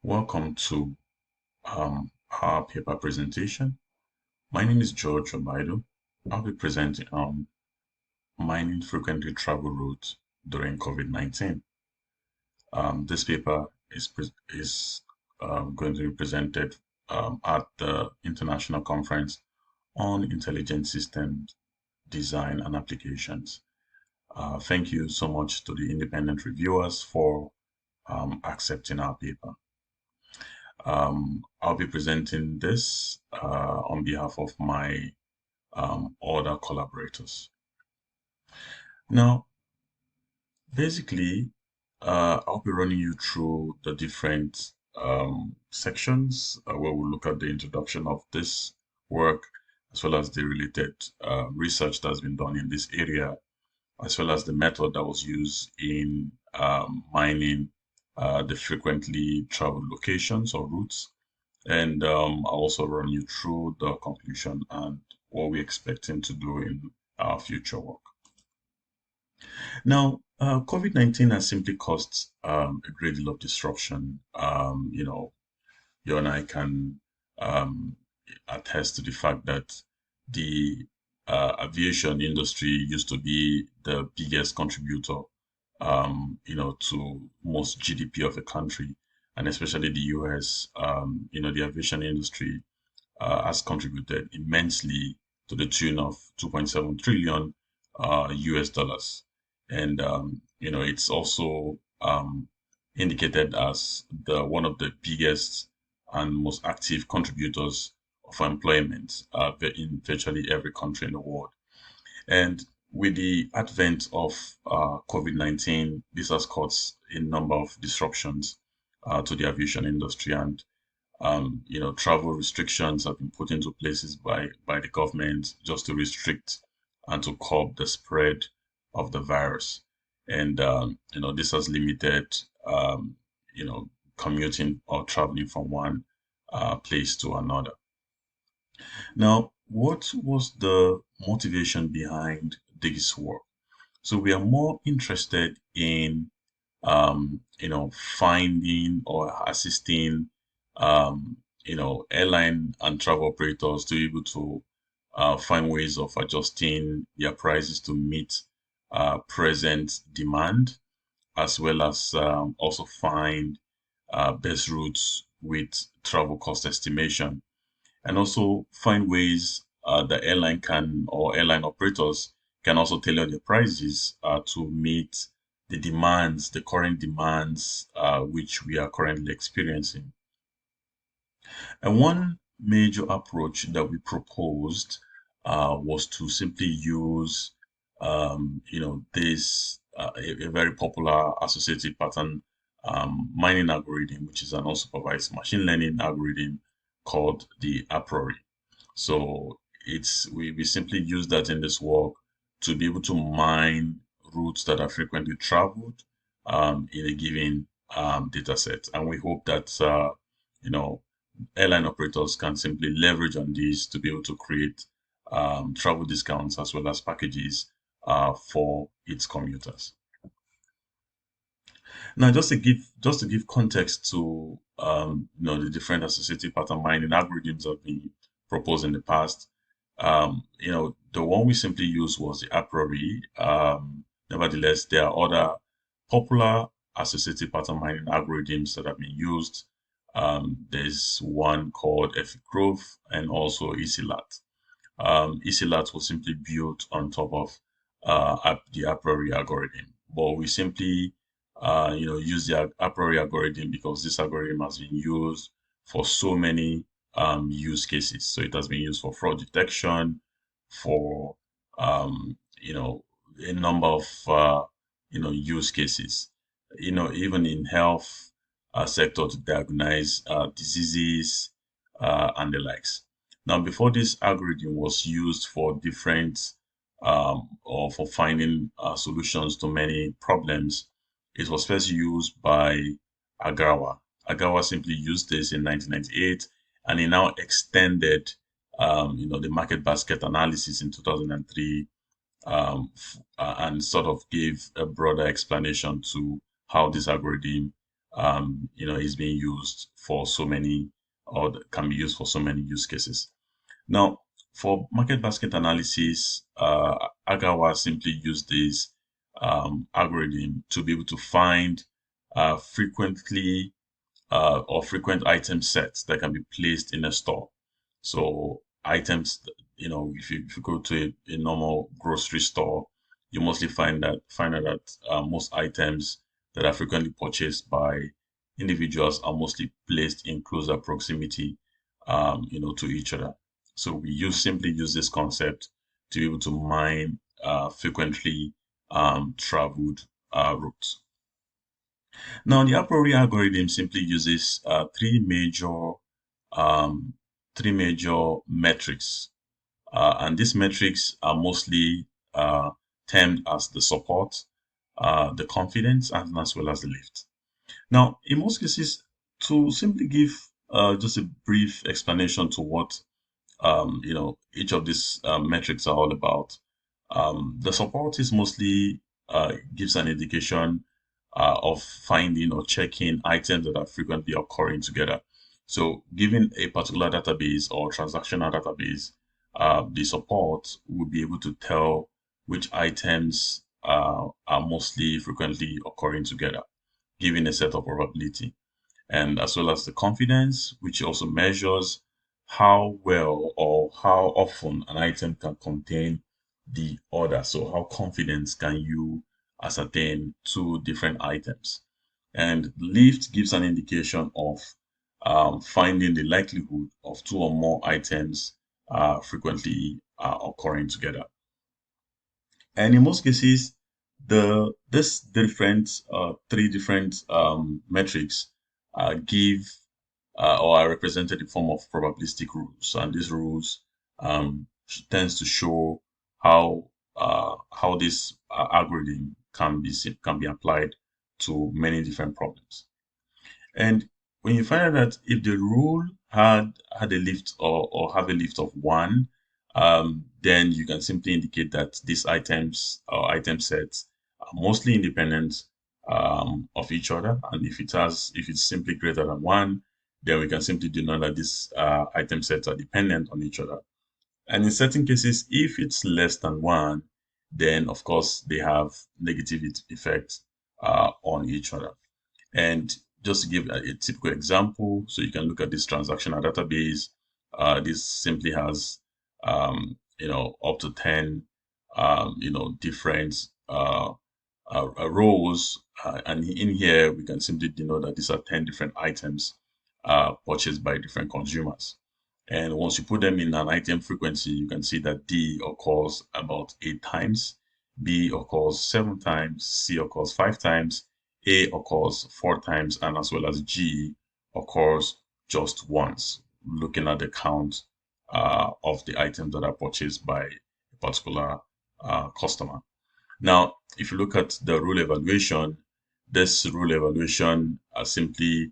Welcome to our paper presentation. My name is George Obaido. I'll be presenting on mining frequently traveled routes during COVID-19. This paper is going to be presented at the International Conference on Intelligent Systems Design and Applications. Thank you so much to the independent reviewers for accepting our paper. I'll be presenting this on behalf of my other collaborators. Now, basically, I'll be running you through the different sections where we'll look at the introduction of this work, as well as the related research that's been done in this area, as well as the method that was used in mining the frequently traveled locations or routes. And I'll also run you through the conclusion and what we're expecting to do in our future work. Now, COVID-19 has simply caused a great deal of disruption. You and I can attest to the fact that the aviation industry used to be the biggest contributor, to most GDP of a country, and especially the US. The aviation industry has contributed immensely to the tune of 2.7 trillion US dollars. And, it's also indicated as one of the biggest and most active contributors of employment in virtually every country in the world. And with the advent of COVID-19, this has caused a number of disruptions to the aviation industry, and travel restrictions have been put into places by the government just to restrict and to curb the spread of the virus. And this has limited commuting or traveling from one place to another. Now, what was the motivation behind this work? So we are more interested in finding or assisting airline and travel operators to be able to find ways of adjusting their prices to meet present demand, as well as also find best routes with travel cost estimation, and also find ways the airline can, or airline operators can also tailor their prices to meet the current demands which we are currently experiencing. And one major approach that we proposed was to simply use, this a very popular associative pattern mining algorithm, which is an unsupervised machine learning algorithm called the Apriori. So we simply use that in this work to be able to mine routes that are frequently traveled in a given data set. And we hope that airline operators can simply leverage on this to be able to create travel discounts as well as packages for its commuters. Now, just to give context to the different associative pattern mining algorithms that we proposed in the past, the one we simply used was the Apriori. Nevertheless, there are other popular associative pattern mining algorithms that have been used. There's one called Growth and also ECLAT. ECLAT was simply built on top of the Apriori algorithm, but we simply use the Apriori algorithm because this algorithm has been used for so many use cases. So it has been used for fraud detection, for a number of use cases. Even in health sector to diagnose diseases and the likes. Now, before this algorithm was used for different or for finding solutions to many problems, it was first used by Agawa. Agawa simply used this in 1998, and he now extended, the market basket analysis in 2003, and sort of gave a broader explanation to how this algorithm is being used for so many, or can be used for so many use cases. Now, for market basket analysis, Agawa simply used this algorithm to be able to find frequently or frequent item sets that can be placed in a store. So items, if you go to a normal grocery store, you mostly find out that most items that are frequently purchased by individuals are mostly placed in closer proximity, to each other. So simply use this concept to be able to mine frequently traveled routes. Now, the Apriori algorithm simply uses um, three major metrics, and these metrics are mostly termed as the support, the confidence, and as well as the lift. Now, in most cases, to simply give just a brief explanation to what each of these metrics are all about. The support is mostly gives an indication of finding or checking items that are frequently occurring together. So, given a particular database or transactional database, the support will be able to tell which items are mostly frequently occurring together, given a set of probability, and as well as the confidence, which also measures how well or how often an item can contain the order. So, how confident can you ascertain two different items? And lift gives an indication of finding the likelihood of two or more items frequently occurring together. And in most cases, the this different three different metrics give or are represented in form of probabilistic rules, and these rules tends to show how this algorithm can be applied to many different problems. And when you find out that if the rule had a lift or have a lift of one, then you can simply indicate that these items or item sets are mostly independent of each other. And if it's simply greater than one, then we can simply denote that these item sets are dependent on each other. And in certain cases, if it's less than one, then of course they have negative effects on each other. And just to give a typical example, so you can look at this transactional database. This simply has, up to 10, different rows. And in here, we can simply denote that these are 10 different items purchased by different consumers. And once you put them in an item frequency, you can see that D occurs about 8 times, B occurs 7 times, C occurs 5 times, A occurs 4 times, and as well as G occurs just once, looking at the count of the items that are purchased by a particular customer. Now, if you look at the rule evaluation, this rule evaluation are simply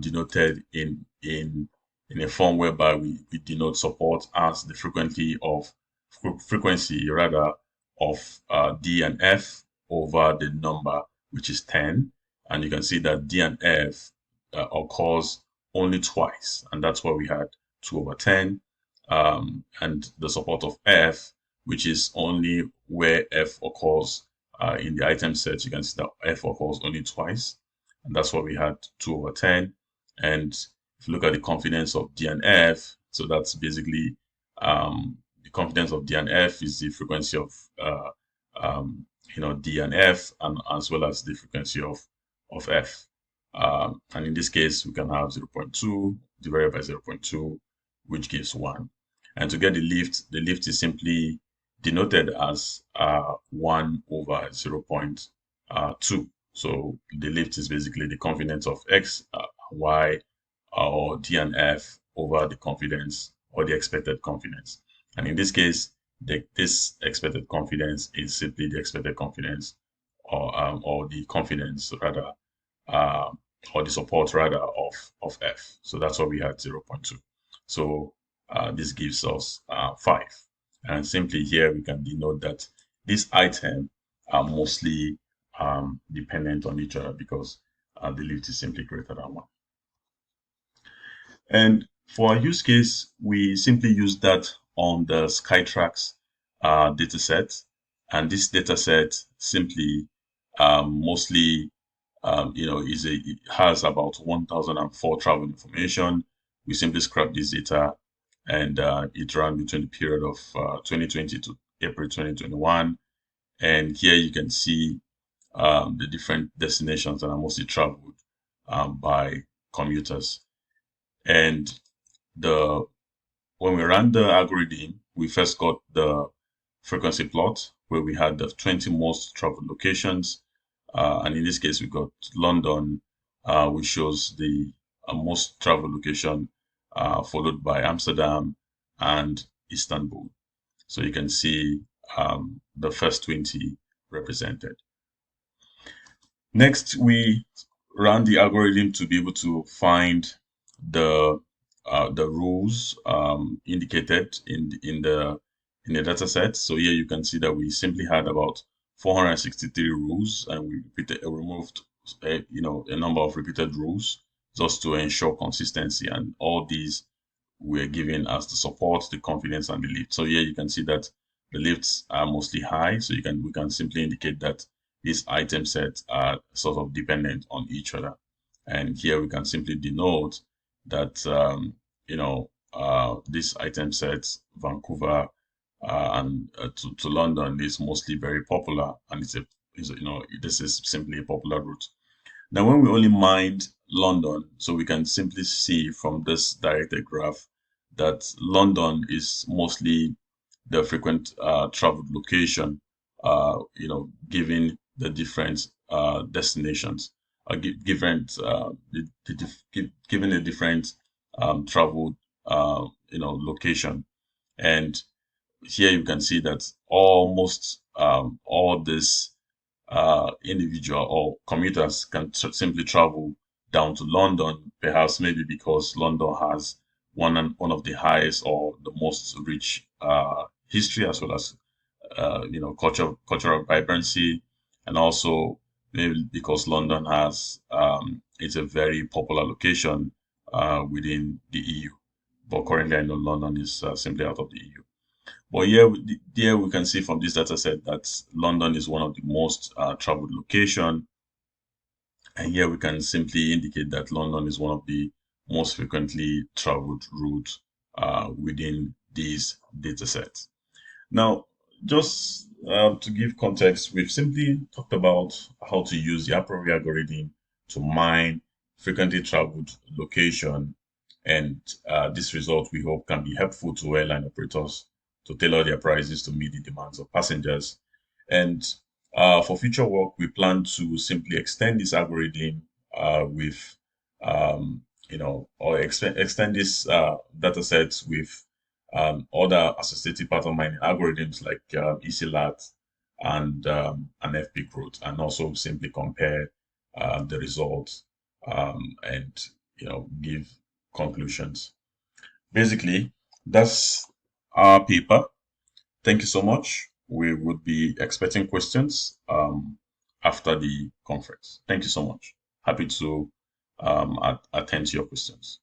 denoted in a form whereby we denote support as the frequency rather of D and F over the number, which is 10. And you can see that D and F occurs only twice, and that's why we had 2 over 10. And the support of F, which is only where F occurs in the item set, you can see that F occurs only twice, and that's why we had 2 over 10. And if you look at the confidence of D and F, so that's basically the confidence of D and F is the frequency of D and F, and as well as the frequency of F. And in this case, we can have 0.2 divided by 0.2, which gives 1. And to get the lift is simply denoted as 1 over 0.2. So the lift is basically the confidence of X, Y, or D and F over the confidence or the expected confidence. And in this case, this expected confidence is simply the expected confidence or the confidence rather, or the support rather of F. So that's why we had 0.2. So this gives us 5. And simply here we can denote that these items are mostly dependent on each other because the lift is simply greater than 1. And for our use case, we simply use that on the Skytrax dataset. And this dataset simply mostly it has about 1004 travel information. We simply scrap this data, and it ran between the period of 2020 to April 2021. And here you can see the different destinations that are mostly traveled by commuters. And the when we ran the algorithm, we first got the frequency plot where we had the 20 most traveled locations. And in this case, we got London, which shows the most traveled location, followed by Amsterdam and Istanbul. So you can see the first 20 represented. Next, we ran the algorithm to be able to find the rules indicated in the data set. So here you can see that we simply had about 463 rules, and we removed a number of repeated rules just to ensure consistency. And all these were given as the support, the confidence, and the lift. So here you can see that the lifts are mostly high. So we can simply indicate that these item sets are sort of dependent on each other. And here we can simply denote that this item set, Vancouver and to London, is mostly very popular, and this is simply a popular route. Now, when we only mined London, so we can simply see from this directed graph that London is mostly the frequent traveled location, given the different destinations, given a different traveled, location. And here you can see that almost all this individual or commuters can simply travel down to London, perhaps maybe because London has one of the highest or the most rich history, as well as cultural vibrancy, and also maybe because London has it's a very popular location within the EU. But currently, I know London is simply out of the EU. But here we can see from this data set that London is one of the most traveled location. And here we can simply indicate that London is one of the most frequently traveled routes within these data sets. Now, just to give context, we've simply talked about how to use the Apriori algorithm to mine frequently traveled location. And this result, we hope, can be helpful to airline operators to tailor their prices to meet the demands of passengers. And for future work, we plan to simply extend this algorithm with, or extend this data sets with other associative pattern mining algorithms like ECLAT and FP Growth, and also simply compare the results and give conclusions. Basically, that's our paper. Thank you so much. We would be expecting questions after the conference. Thank you so much. Happy to attend to your questions.